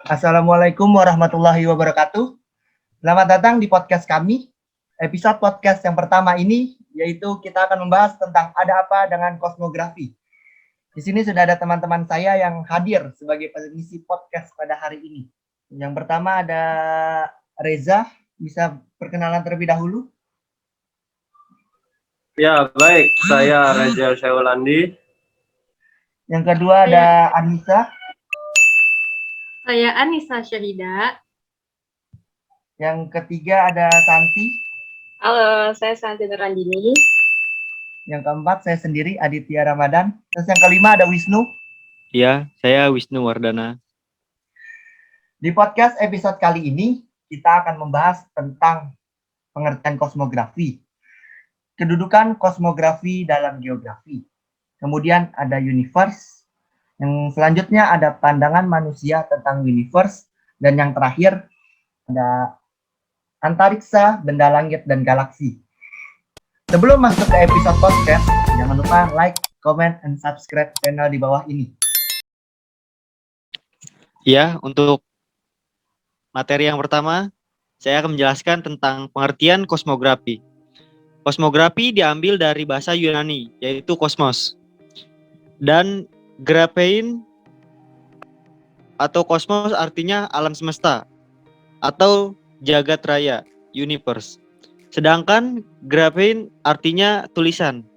Assalamualaikum warahmatullahi wabarakatuh. Selamat datang di podcast kami. Episode podcast yang pertama ini yaitu kita akan membahas tentang ada apa dengan kosmografi. Di sini sudah ada teman-teman saya yang hadir sebagai pengisi podcast pada hari ini. Yang pertama ada Reza, bisa perkenalan terlebih dahulu? Ya, baik. Saya Reza Syawalandi. Yang kedua ada Anissa. Saya Anissa Syahida. Yang ketiga ada Santi. Halo, saya Santi Nurandini. Yang keempat saya sendiri Aditya Ramadan. Terus yang kelima ada Wisnu. Iya, saya Wisnu Wardana. Di podcast episode kali ini kita akan membahas tentang pengertian kosmografi, kedudukan kosmografi dalam geografi. Kemudian ada universe. Yang selanjutnya ada pandangan manusia tentang universe. Dan yang terakhir ada antariksa, benda langit, dan galaksi. Sebelum masuk ke episode podcast, jangan lupa like, comment, and subscribe channel di bawah ini. Ya, untuk materi yang pertama, saya akan menjelaskan tentang pengertian kosmografi. Kosmografi diambil dari bahasa Yunani, yaitu kosmos. Dan graphein atau kosmos artinya alam semesta atau jagat raya, universe. Sedangkan graphein artinya tulisan,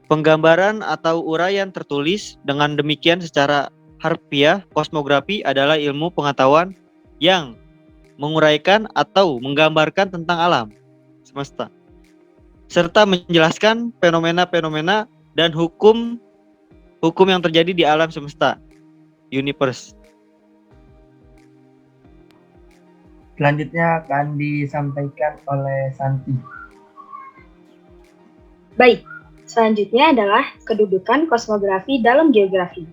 penggambaran atau uraian tertulis. Dengan demikian secara harfiah, kosmografi adalah ilmu pengetahuan yang menguraikan atau menggambarkan tentang alam semesta, serta menjelaskan fenomena-fenomena dan hukum yang terjadi di alam semesta, universe. Selanjutnya akan disampaikan oleh Santi. Baik, selanjutnya adalah kedudukan kosmografi dalam geografi.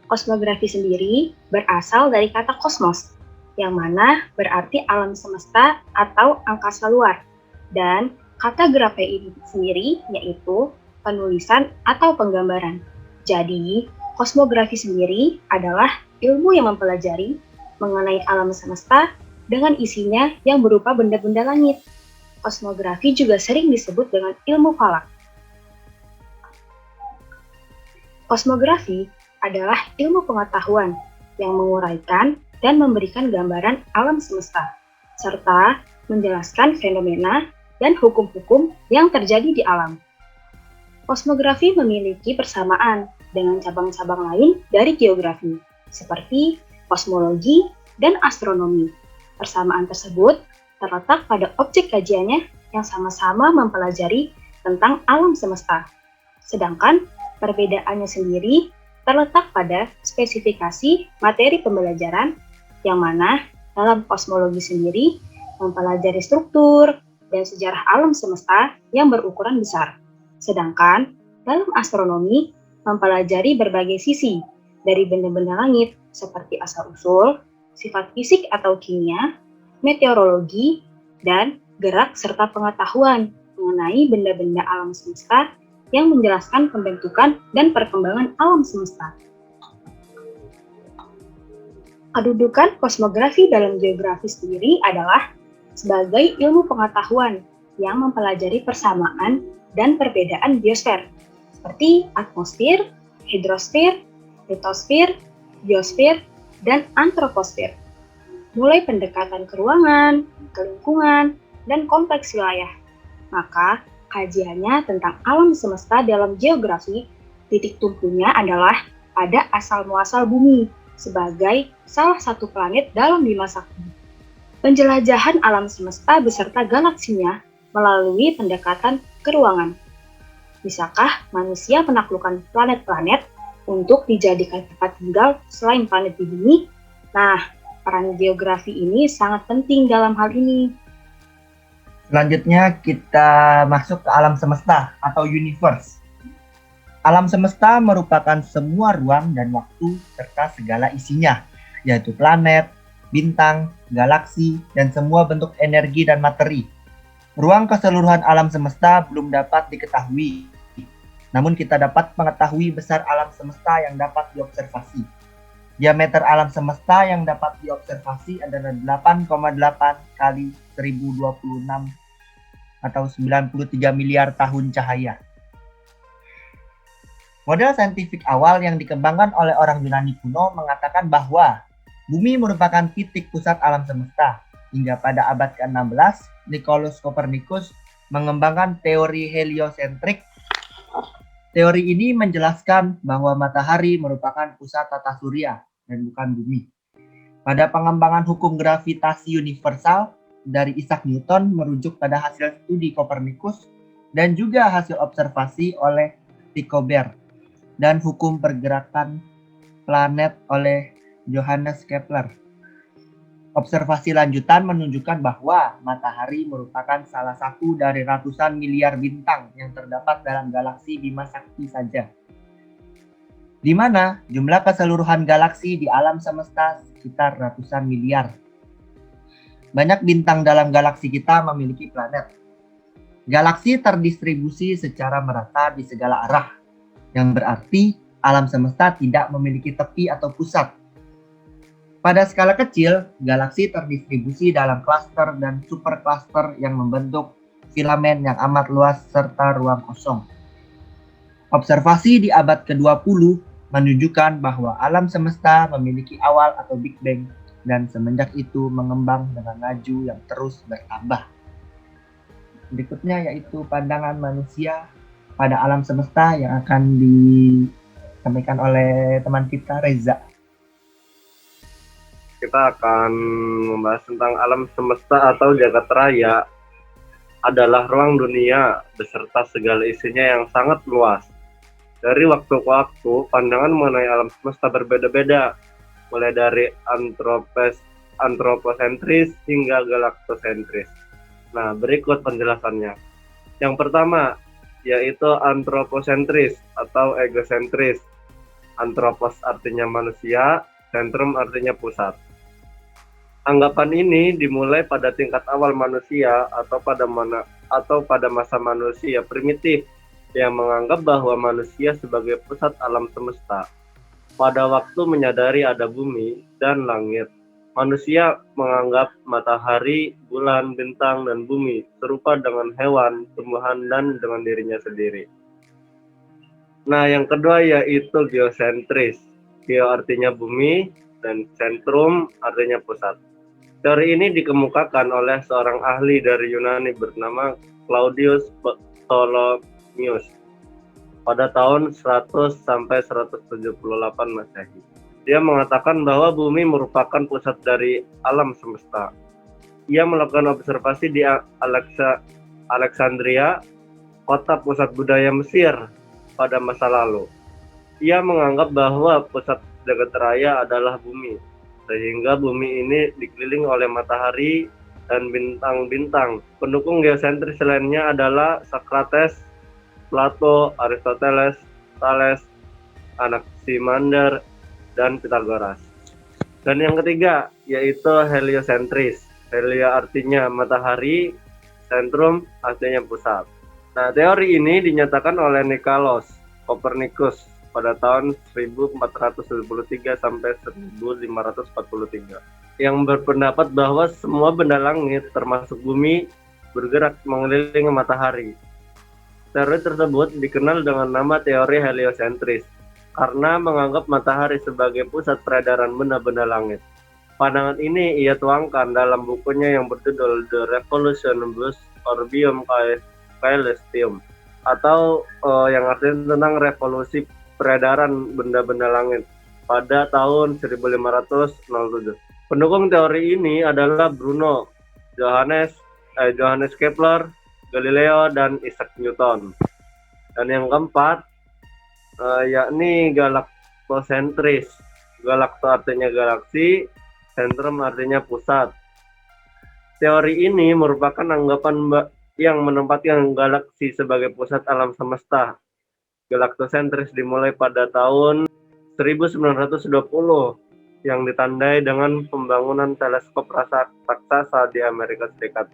Kosmografi sendiri berasal dari kata kosmos, yang mana berarti alam semesta atau angkasa luar. Dan kata graphein sendiri yaitu penulisan atau penggambaran. Jadi, kosmografi sendiri adalah ilmu yang mempelajari mengenai alam semesta dengan isinya yang berupa benda-benda langit. Kosmografi juga sering disebut dengan ilmu falak. Kosmografi adalah ilmu pengetahuan yang menguraikan dan memberikan gambaran alam semesta, serta menjelaskan fenomena dan hukum-hukum yang terjadi di alam. Kosmografi memiliki persamaan dengan cabang-cabang lain dari geografi, seperti kosmologi dan astronomi. Persamaan tersebut terletak pada objek kajiannya yang sama-sama mempelajari tentang alam semesta. Sedangkan perbedaannya sendiri terletak pada spesifikasi materi pembelajaran, yang mana dalam kosmologi sendiri mempelajari struktur dan sejarah alam semesta yang berukuran besar. Sedangkan dalam astronomi mempelajari berbagai sisi dari benda-benda langit seperti asal-usul, sifat fisik atau kimia, meteorologi, dan gerak serta pengetahuan mengenai benda-benda alam semesta yang menjelaskan pembentukan dan perkembangan alam semesta. Kedudukan kosmografi dalam geografi sendiri adalah sebagai ilmu pengetahuan yang mempelajari persamaan dan perbedaan biosfer, seperti atmosfer, hidrosfer, litosfer, biosfer, dan antroposfer, mulai pendekatan ke ruangan, ke lingkungan, dan kompleks wilayah. Maka, kajiannya tentang alam semesta dalam geografi, titik tumpunya adalah pada asal-muasal bumi sebagai salah satu planet dalam Bima Sakti. Penjelajahan alam semesta beserta galaksinya melalui pendekatan ke ruangan. Bisakah manusia menaklukkan planet-planet untuk dijadikan tempat tinggal selain planet di bumi? Nah, peran geografi ini sangat penting dalam hal ini. Selanjutnya kita masuk ke alam semesta atau universe. Alam semesta merupakan semua ruang dan waktu serta segala isinya, yaitu planet, bintang, galaksi, dan semua bentuk energi dan materi. Ruang keseluruhan alam semesta belum dapat diketahui, namun kita dapat mengetahui besar alam semesta yang dapat diobservasi. Diameter alam semesta yang dapat diobservasi adalah 8,8 kali 1026 atau 93 miliar tahun cahaya. Model saintifik awal yang dikembangkan oleh orang Yunani kuno mengatakan bahwa bumi merupakan titik pusat alam semesta. Hingga pada abad ke-16, Nicolaus Copernicus mengembangkan teori heliosentrik. Teori ini menjelaskan bahwa matahari merupakan pusat tata surya dan bukan bumi. Pada pengembangan hukum gravitasi universal dari Isaac Newton merujuk pada hasil studi Copernicus dan juga hasil observasi oleh Tycho Brahe dan hukum pergerakan planet oleh Johannes Kepler. Observasi lanjutan menunjukkan bahwa matahari merupakan salah satu dari ratusan miliar bintang yang terdapat dalam galaksi Bima Sakti saja, di mana jumlah keseluruhan galaksi di alam semesta sekitar ratusan miliar. Banyak bintang dalam galaksi kita memiliki planet. Galaksi terdistribusi secara merata di segala arah, yang berarti alam semesta tidak memiliki tepi atau pusat. Pada skala kecil, galaksi terdistribusi dalam klaster dan superklaster yang membentuk filamen yang amat luas serta ruang kosong. Observasi di abad ke-20 menunjukkan bahwa alam semesta memiliki awal atau Big Bang dan semenjak itu mengembang dengan laju yang terus bertambah. Berikutnya yaitu pandangan manusia pada alam semesta yang akan disampaikan oleh teman kita Reza. Kita akan membahas tentang alam semesta atau jagat raya adalah ruang dunia beserta segala isinya yang sangat luas. Dari waktu ke waktu, pandangan mengenai alam semesta berbeda-beda, mulai dari antroposentris hingga galaktosentris. Nah, berikut penjelasannya. Yang pertama, yaitu antroposentris atau egosentris. Antropos artinya manusia, sentrum artinya pusat. Anggapan ini dimulai pada tingkat awal manusia atau pada masa manusia primitif yang menganggap bahwa manusia sebagai pusat alam semesta. Pada waktu menyadari ada bumi dan langit, manusia menganggap matahari, bulan, bintang, dan bumi serupa dengan hewan, tumbuhan, dan dengan dirinya sendiri. Nah, yang kedua yaitu geosentris. Geo artinya bumi dan sentrum artinya pusat. Teori ini dikemukakan oleh seorang ahli dari Yunani bernama Claudius Ptolemaeus pada tahun 100 sampai 178 Masehi. Dia mengatakan bahwa bumi merupakan pusat dari alam semesta. Ia melakukan observasi di Alexandria, kota pusat budaya Mesir pada masa lalu. Ia menganggap bahwa pusat jagat raya adalah bumi, sehingga bumi ini dikelilingi oleh matahari dan bintang-bintang. Pendukung geosentris lainnya adalah Socrates, Plato, Aristoteles, Thales, Anaximander, dan Pythagoras. Dan yang ketiga yaitu heliosentris. Helio artinya matahari, sentrum artinya pusat. Nah, teori ini dinyatakan oleh Nicolaus Copernicus pada tahun 1473 sampai 1543 yang berpendapat bahwa semua benda langit termasuk bumi bergerak mengelilingi matahari. Teori tersebut dikenal dengan nama teori heliosentris karena menganggap matahari sebagai pusat peredaran benda-benda langit. Pandangan ini ia tuangkan dalam bukunya yang berjudul The Revolution Bus Orbium Caelestium atau yang artinya tentang revolusi peredaran benda-benda langit pada tahun 1507. Pendukung teori ini adalah Bruno, Johannes Kepler, Galileo, dan Isaac Newton. Dan yang keempat yakni galaktosentris. Galakto artinya galaksi, sentrum artinya pusat. Teori ini merupakan anggapan yang menempatkan galaksi sebagai pusat alam semesta. Galaktosentris dimulai pada tahun 1920 yang ditandai dengan pembangunan teleskop raksasa di Amerika Serikat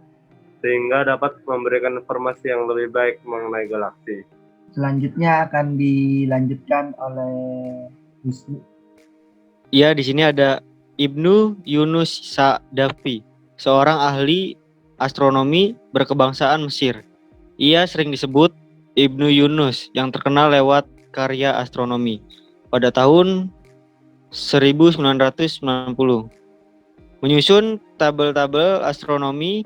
sehingga dapat memberikan informasi yang lebih baik mengenai galaksi. Selanjutnya akan dilanjutkan oleh Wisnu. Ya, di sini ada Ibnu Yunus Sa'dafi, seorang ahli astronomi berkebangsaan Mesir. Ia sering disebut Ibnu Yunus yang terkenal lewat karya astronomi pada tahun 1990. Menyusun tabel-tabel astronomi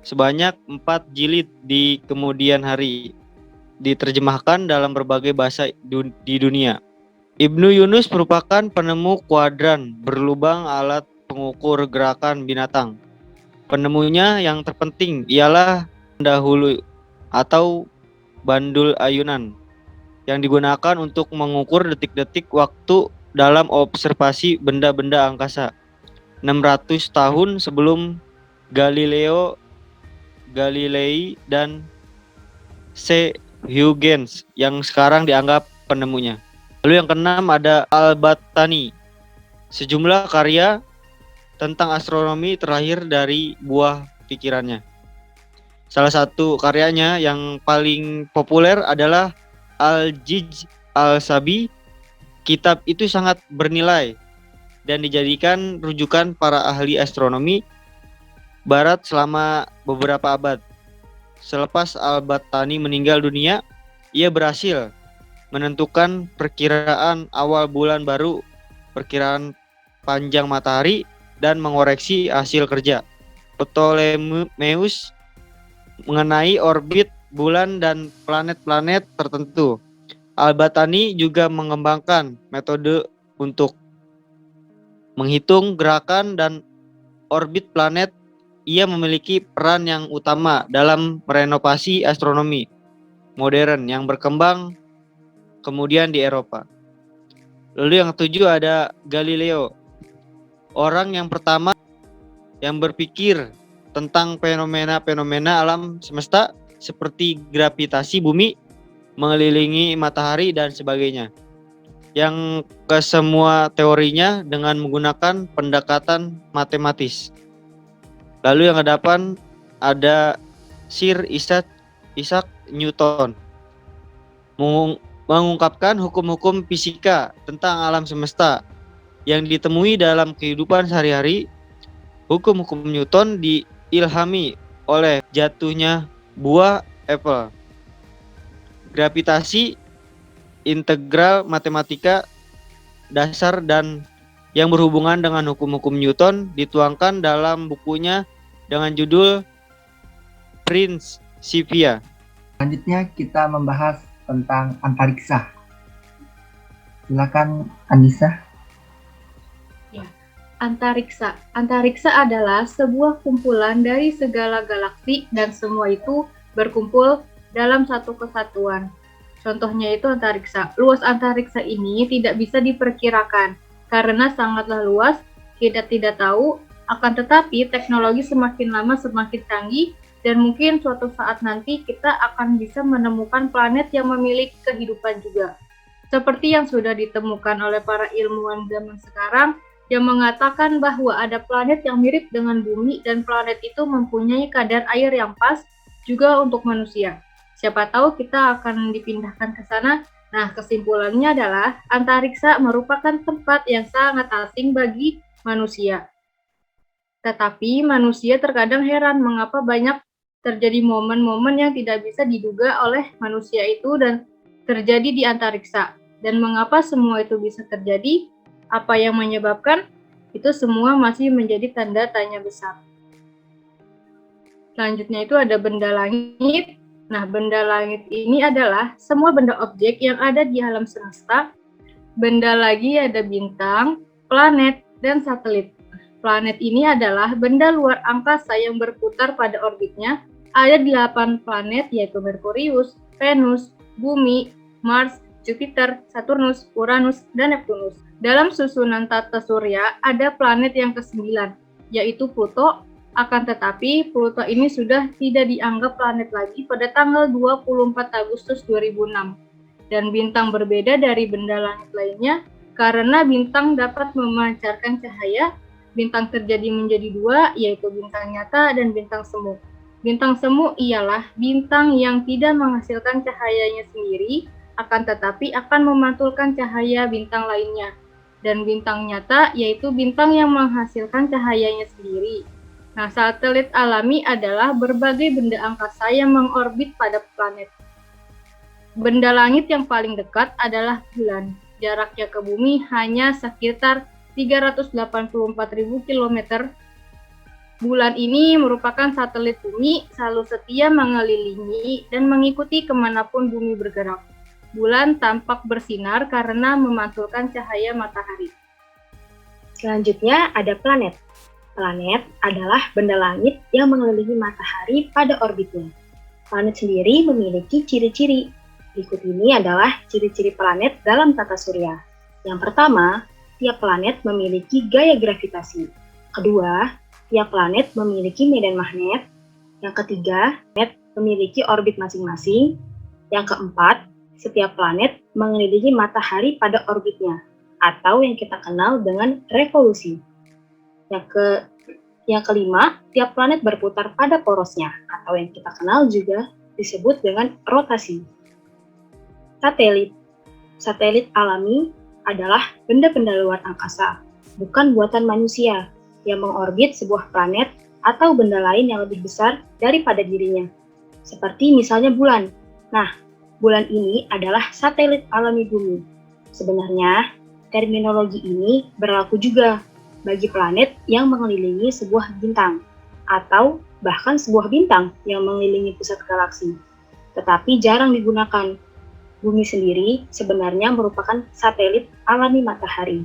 sebanyak 4 jilid di kemudian hari, diterjemahkan dalam berbagai bahasa di dunia. Ibnu Yunus merupakan penemu kuadran berlubang alat pengukur gerakan binatang. Penemunya yang terpenting ialah pendahulu atau bandul ayunan yang digunakan untuk mengukur detik-detik waktu dalam observasi benda-benda angkasa. 600 tahun sebelum Galileo Galilei dan C. Huygens yang sekarang dianggap penemunya. Lalu yang keenam ada Al-Battani. Sejumlah karya tentang astronomi terlahir dari buah pikirannya. Salah satu karyanya yang paling populer adalah Al-Jij Al-Sabi. Kitab itu sangat bernilai dan dijadikan rujukan para ahli astronomi barat selama beberapa abad. Selepas Al-Battani meninggal dunia, ia berhasil menentukan perkiraan awal bulan baru, perkiraan panjang matahari, dan mengoreksi hasil kerja Ptolemeus mengenai orbit bulan dan planet-planet tertentu. Al-Battani juga mengembangkan metode untuk menghitung gerakan dan orbit planet. Ia memiliki peran yang utama dalam merenovasi astronomi modern yang berkembang kemudian di Eropa. Lalu yang ketujuh ada Galileo, orang yang pertama yang berpikir tentang fenomena-fenomena alam semesta seperti gravitasi bumi, mengelilingi matahari dan sebagainya. Yang kesemua teorinya dengan menggunakan pendekatan matematis. Lalu yang ke-8 ada Sir Isaac Newton, mengungkapkan hukum-hukum fisika tentang alam semesta yang ditemui dalam kehidupan sehari-hari. Hukum-hukum Newton diilhami oleh jatuhnya buah apel. Gravitasi, integral matematika dasar dan yang berhubungan dengan hukum-hukum Newton dituangkan dalam bukunya dengan judul Principia. Selanjutnya kita membahas tentang antariksa. Silakan Anissa. Antariksa. Antariksa adalah sebuah kumpulan dari segala galaksi dan semua itu berkumpul dalam satu kesatuan. Contohnya itu antariksa. Luas antariksa ini tidak bisa diperkirakan karena sangatlah luas, kita tidak tahu, akan tetapi teknologi semakin lama semakin canggih dan mungkin suatu saat nanti kita akan bisa menemukan planet yang memiliki kehidupan juga. Seperti yang sudah ditemukan oleh para ilmuwan zaman sekarang yang mengatakan bahwa ada planet yang mirip dengan bumi dan planet itu mempunyai kadar air yang pas juga untuk manusia. Siapa tahu kita akan dipindahkan ke sana. Nah, kesimpulannya adalah antariksa merupakan tempat yang sangat asing bagi manusia. Tetapi manusia terkadang heran mengapa banyak terjadi momen-momen yang tidak bisa diduga oleh manusia itu dan terjadi di antariksa. Dan mengapa semua itu bisa terjadi? Apa yang menyebabkan? Itu semua masih menjadi tanda tanya besar. Selanjutnya itu ada benda langit. Nah, benda langit ini adalah semua benda objek yang ada di alam semesta. Benda lagi ada bintang, planet, dan satelit. Planet ini adalah benda luar angkasa yang berputar pada orbitnya. Ada 8 planet yaitu Merkurius, Venus, Bumi, Mars, Jupiter, Saturnus, Uranus, dan Neptunus. Dalam susunan tata surya ada planet yang ke-9, yaitu Pluto. Akan tetapi, Pluto ini sudah tidak dianggap planet lagi pada tanggal 24 Agustus 2006. Dan bintang berbeda dari benda langit lainnya, karena bintang dapat memancarkan cahaya. Bintang terjadi menjadi 2, yaitu bintang nyata dan bintang semu. Bintang semu ialah bintang yang tidak menghasilkan cahayanya sendiri, akan tetapi akan memantulkan cahaya bintang lainnya. dan bintang nyata yaitu bintang yang menghasilkan cahayanya sendiri. Nah, satelit alami adalah berbagai benda angkasa yang mengorbit pada planet. Benda langit yang paling dekat adalah bulan. Jaraknya ke bumi hanya sekitar 384.000 km. Bulan ini merupakan satelit bumi, selalu setia mengelilingi dan mengikuti kemanapun bumi bergerak. Bulan tampak bersinar karena memantulkan cahaya matahari. Selanjutnya ada planet. Planet adalah benda langit yang mengelilingi matahari pada orbitnya. Planet sendiri memiliki ciri-ciri. Berikut ini adalah ciri-ciri planet dalam tata surya. Yang pertama, tiap planet memiliki gaya gravitasi. Kedua, tiap planet memiliki medan magnet. Yang ketiga, planet memiliki orbit masing-masing. Yang keempat, setiap planet mengelilingi matahari pada orbitnya, atau yang kita kenal dengan revolusi. Yang kelima, tiap planet berputar pada porosnya, atau yang kita kenal juga disebut dengan rotasi. Satelit. Satelit alami adalah benda-benda luar angkasa, bukan buatan manusia, yang mengorbit sebuah planet atau benda lain yang lebih besar daripada dirinya. Seperti misalnya bulan. Nah, bulan ini adalah satelit alami bumi. Sebenarnya, terminologi ini berlaku juga bagi planet yang mengelilingi sebuah bintang, atau bahkan sebuah bintang yang mengelilingi pusat galaksi. Tetapi jarang digunakan. Bumi sendiri sebenarnya merupakan satelit alami matahari.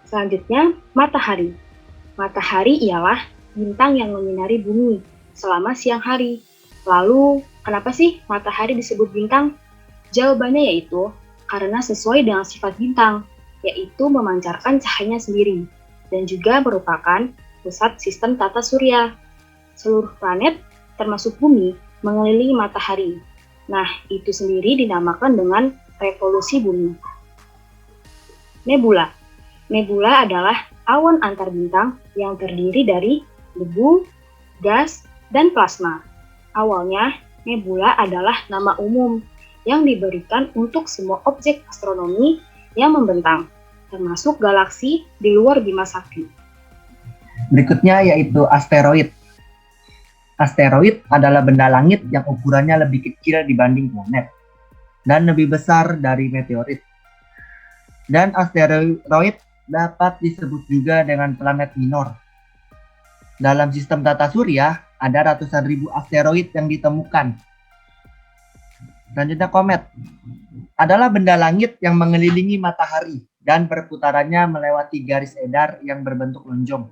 Selanjutnya, matahari. Matahari ialah bintang yang menyinari bumi selama siang hari. Lalu, kenapa sih matahari disebut bintang? Jawabannya yaitu karena sesuai dengan sifat bintang, yaitu memancarkan cahayanya sendiri, dan juga merupakan pusat sistem tata surya. Seluruh planet, termasuk bumi, mengelilingi matahari. Nah, itu sendiri dinamakan dengan revolusi bumi. Nebula. Nebula adalah awan antar bintang yang terdiri dari debu, gas, dan plasma. Awalnya, nebula adalah nama umum yang diberikan untuk semua objek astronomi yang membentang, termasuk galaksi di luar Bima Sakti. Berikutnya yaitu asteroid. Asteroid adalah benda langit yang ukurannya lebih kecil dibanding planet dan lebih besar dari meteorit. Dan asteroid dapat disebut juga dengan planet minor. Dalam sistem tata surya, ada ratusan ribu asteroid yang ditemukan. Selanjutnya komet. Adalah benda langit yang mengelilingi matahari dan perputarannya melewati garis edar yang berbentuk lonjong.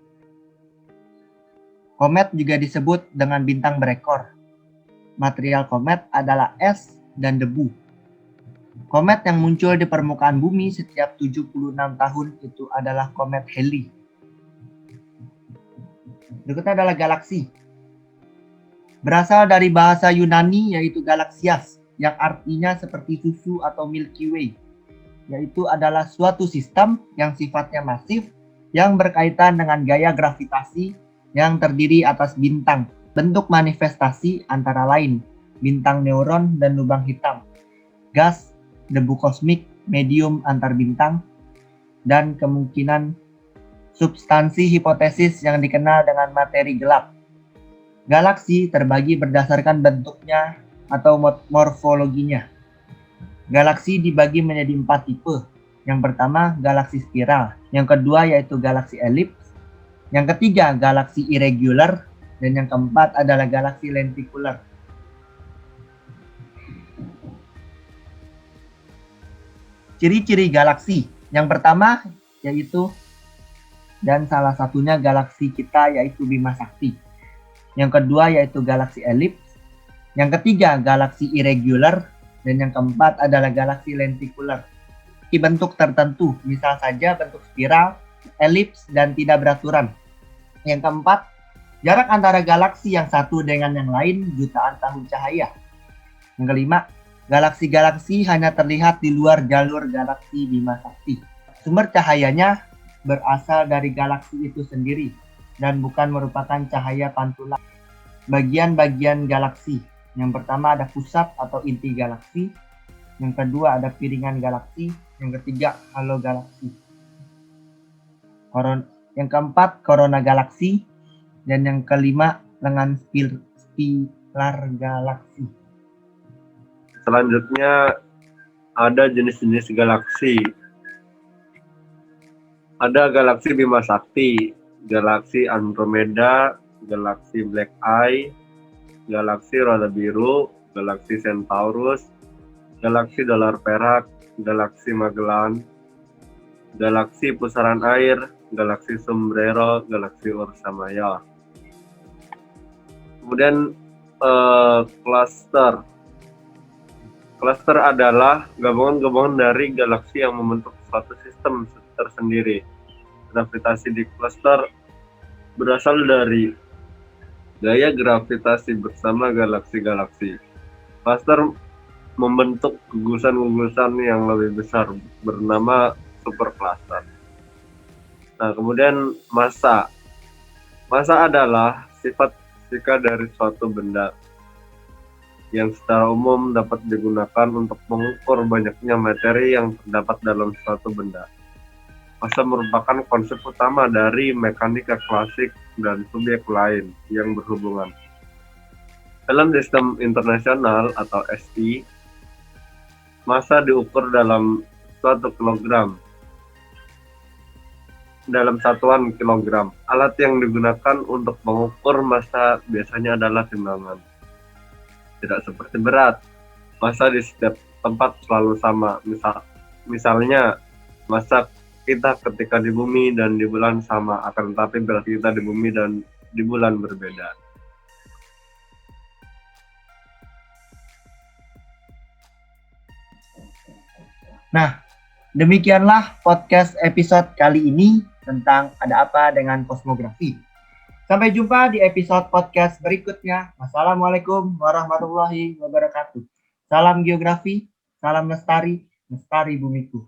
Komet juga disebut dengan bintang berekor. Material komet adalah es dan debu. Komet yang muncul di permukaan bumi setiap 76 tahun itu adalah komet Halley. Berikutnya adalah galaksi. Berasal dari bahasa Yunani yaitu galaxias, yang artinya seperti susu atau Milky Way, yaitu adalah suatu sistem yang sifatnya masif yang berkaitan dengan gaya gravitasi yang terdiri atas bintang. Bentuk manifestasi antara lain bintang neuron dan lubang hitam, gas, debu kosmik, medium antar bintang, dan kemungkinan substansi hipotesis yang dikenal dengan materi gelap. Galaksi terbagi berdasarkan bentuknya atau morfologinya. Galaksi dibagi menjadi 4 tipe. Yang pertama, galaksi spiral. Yang kedua yaitu galaksi elips. Yang ketiga, galaksi irregular. Dan yang keempat adalah galaksi lenticular. Ciri-ciri galaksi. Yang pertama yaitu, dan salah satunya galaksi kita yaitu Bima Sakti. Yang kedua yaitu galaksi elips. Yang ketiga, galaksi irregular. Dan yang keempat adalah galaksi lenticular. Di bentuk tertentu, misal saja bentuk spiral, elips, dan tidak beraturan. Yang keempat, jarak antara galaksi yang satu dengan yang lain jutaan tahun cahaya. Yang kelima, galaksi-galaksi hanya terlihat di luar jalur galaksi Bima Sakti. Sumber cahayanya berasal dari galaksi itu sendiri dan bukan merupakan cahaya pantulan. Bagian-bagian galaksi. Yang pertama ada pusat atau inti galaksi. Yang kedua ada piringan galaksi. Yang ketiga halo galaksi. Yang keempat korona galaksi. Dan yang kelima lengan spiral galaksi. Selanjutnya ada jenis-jenis galaksi. Ada galaksi Bima Sakti, galaksi Andromeda, galaksi Black Eye, galaksi Roda Biru, galaksi Centaurus, galaksi Dolar Perak, galaksi Magellan, galaksi Pusaran Air, galaksi Sombrero, galaksi Ursa Major. Kemudian cluster. Cluster adalah gabungan-gabungan dari galaksi yang membentuk suatu sistem tersendiri. Gravitasi di cluster berasal dari gaya gravitasi bersama galaksi-galaksi. Cluster membentuk gugusan-gugusan yang lebih besar bernama supercluster. Nah, kemudian massa. Massa adalah sifat fisika dari suatu benda yang secara umum dapat digunakan untuk mengukur banyaknya materi yang terdapat dalam suatu benda. Massa merupakan konsep utama dari mekanika klasik dan subjek lain yang berhubungan. Dalam sistem internasional atau SI, massa diukur dalam suatu kilogram. Dalam satuan kilogram, alat yang digunakan untuk mengukur massa biasanya adalah timbangan. Tidak seperti berat, massa di setiap tempat selalu sama. Misalnya, massa kita ketika di bumi dan di bulan sama, akan tetapi berat kita di bumi dan di bulan berbeda. Nah, demikianlah podcast episode kali ini tentang ada apa dengan kosmografi. Sampai jumpa di episode podcast berikutnya. Wassalamualaikum warahmatullahi wabarakatuh. Salam geografi, salam lestari, lestari bumiku.